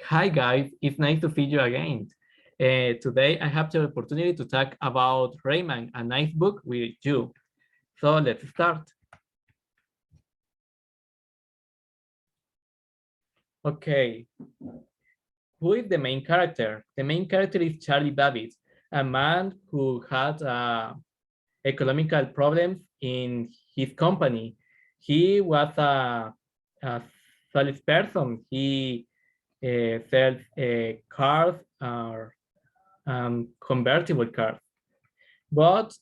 Hi guys, it's nice to see you again. Today I have the opportunity to talk about Rayman, a nice book with you. So let's start. Okay, who is the main character? The main character is Charlie Babbitt, a man who had economical problems in his company. He was a salesperson. He sells cars or convertible cars. But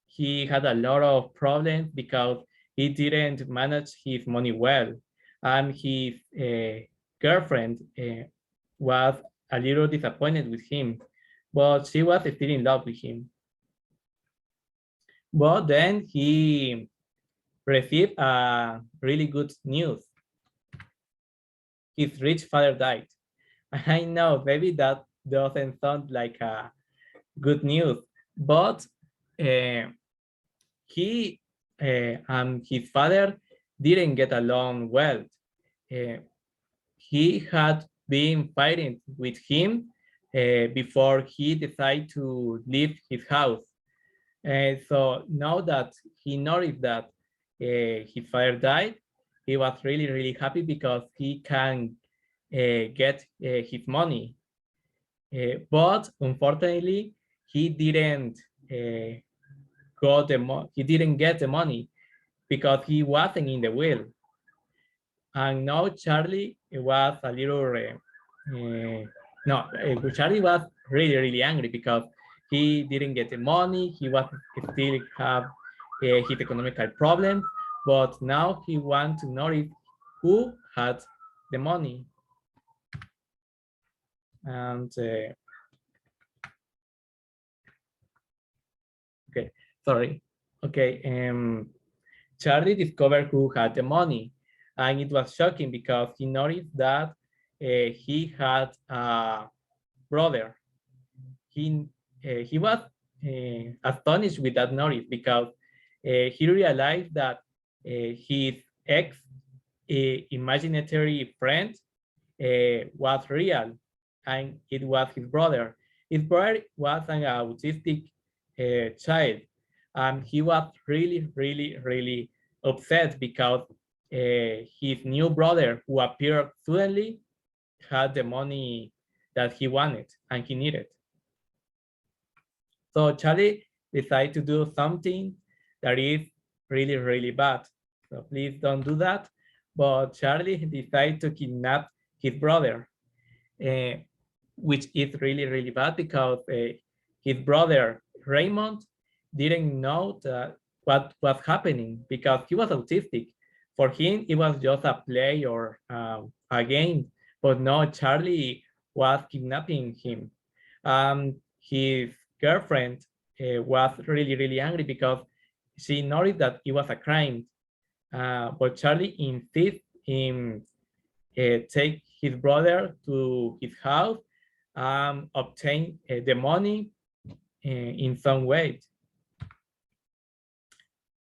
he had a lot of problems because he didn't manage his money well, and his girlfriend was a little disappointed with him, but she was still in love with him. But then he received a really good news. His rich father died. I know maybe that doesn't sound like a good news, but uh, he and his father didn't get along well. Uh, he had been fighting with him before he decided to leave his house. So now that he noticed that his father died, he was really, really happy because he can get his money. But unfortunately, he didn't uh, he didn't get the money because he wasn't in the will. And now Charlie was a little, no, Charlie was really, really angry because he didn't get the money. He was still have his economical problems, but now he wants to know if who had the money. And okay, sorry. Okay, Charlie discovered who had the money, and it was shocking because he noticed that he had a brother. He was astonished with that knowledge because he realized that his ex imaginary friend was real, and it was his brother. His brother was an autistic child, and he was really, really, really upset because his new brother, who appeared suddenly, had the money that he wanted and he needed. So Charlie decided to do something that is really, really bad. So please don't do that. But Charlie decided to kidnap his brother, uh, which is really, really bad because his brother Raymond didn't know what was happening because he was autistic. For him, it was just a play or a game, but no, Charlie was kidnapping him. His girlfriend was really, really angry because she noticed that it was a crime. But Charlie insists in take his brother to his house, obtain the money in some way.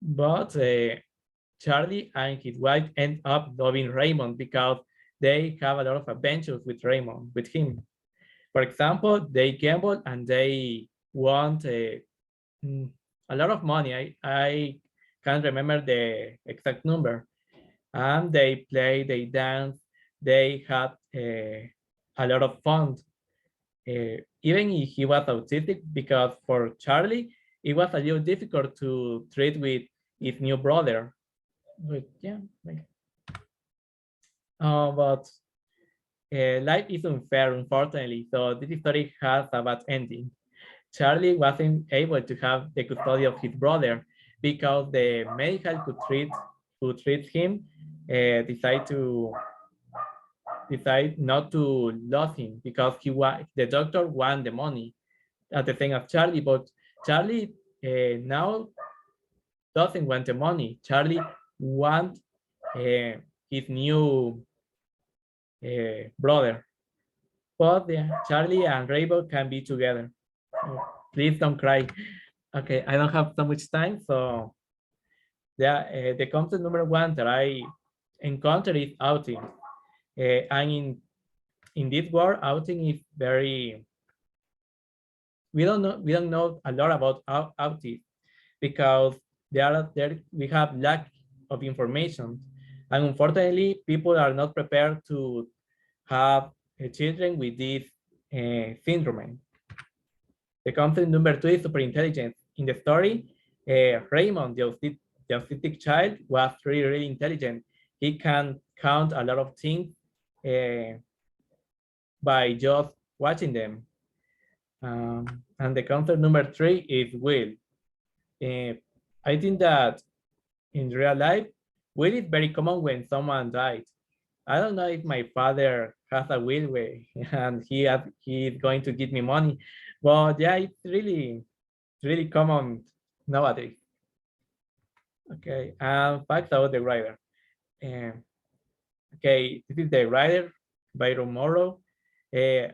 But Charlie and his wife end up loving Raymond because they have a lot of adventures with Raymond, with him. For example, they gamble and they want a lot of money. I can't remember the exact number. And they play, they dance, they had a lot of fun. Even if he was autistic, because for Charlie, it was a little difficult to treat with his new brother. But yeah, but life is unfair, unfortunately. So this story has a bad ending. Charlie wasn't able to have the custody of his brother because the medical who treats him decided to decide not to lose him because the doctor want the money at the same as Charlie, but Charlie now doesn't want the money. Charlie want his new brother, but Charlie and Rainbow can be together. Oh, please don't cry. Okay, I don't have so much time, so the concept number one that I encountered is outing. And in in this world, outing is very, we don't know a lot about autism because there we have lack of information. And unfortunately, people are not prepared to have children with this syndrome. The concept number two is superintelligence. In the story, Raymond, the autistic child, was really, really intelligent. He can count a lot of things uh, by just watching them. And the concept number three is will. Uh, I think that in real life, will is very common when someone died. I don't know if my father has a will way and he is going to give me money, but yeah, it's really common nowadays. Okay, and facts about the writer. Um, okay, this is the writer by tomorrow. The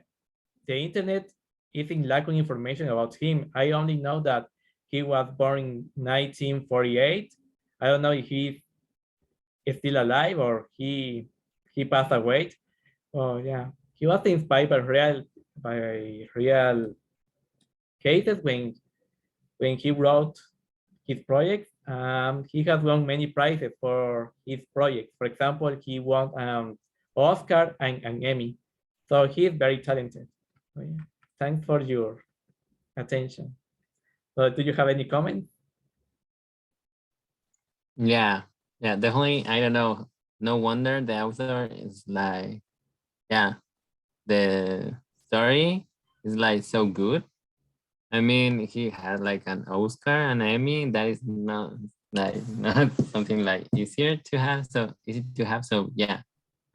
internet isn't lacking information about him. I only know that he was born in 1948. I don't know if he's still alive or he passed away. Oh yeah, he was inspired by real cases when he wrote his project. He has won many prizes for his project. For example, he won Oscar and an Emmy. So he is very talented. So, yeah. Thanks for your attention. So do you have any comments? Yeah, yeah, definitely. I don't know. No wonder the author is like, yeah, the story is like so good. I mean, he had like an Oscar and Emmy. That is not like not something like easier to have. So easy to have. So yeah,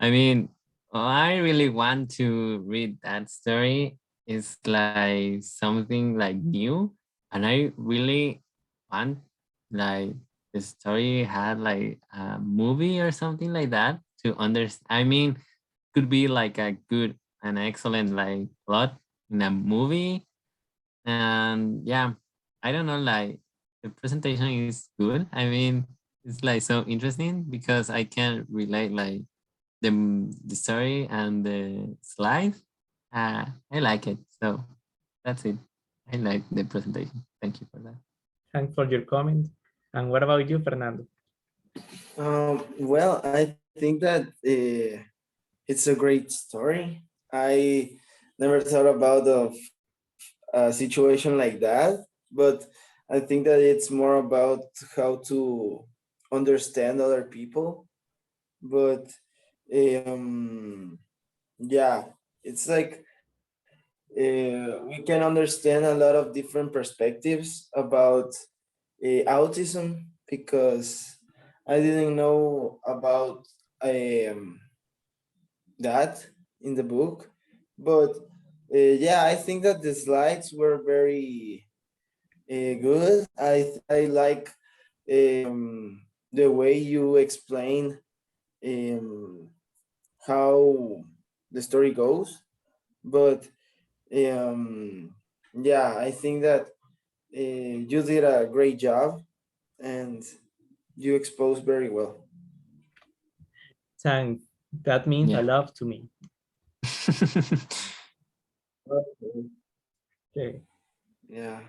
I mean, I really want to read that story. It's like something like new, and I really want like the story had like a movie or something like that to understand. I mean, could be like a good and excellent like plot in a movie. And yeah, I don't know, like the presentation is good. I mean, it's like so interesting because I can relate like the story and the slide. I like it. So that's it. I like the presentation. Thank you for that. Thanks for your comment. And what about you, Fernando? Well, I think that it's a great story. I never thought about a situation like that, but I think that it's more about how to understand other people. But um, yeah, it's like we can understand a lot of different perspectives about autism because I didn't know about um, that in the book. But yeah, I think that the slides were very good. I like the way you explain um, how the story goes. But um, yeah, I think that you did a great job and you exposed very well. Thanks. That means a Yeah. lot to me. Okay. Okay. Yeah.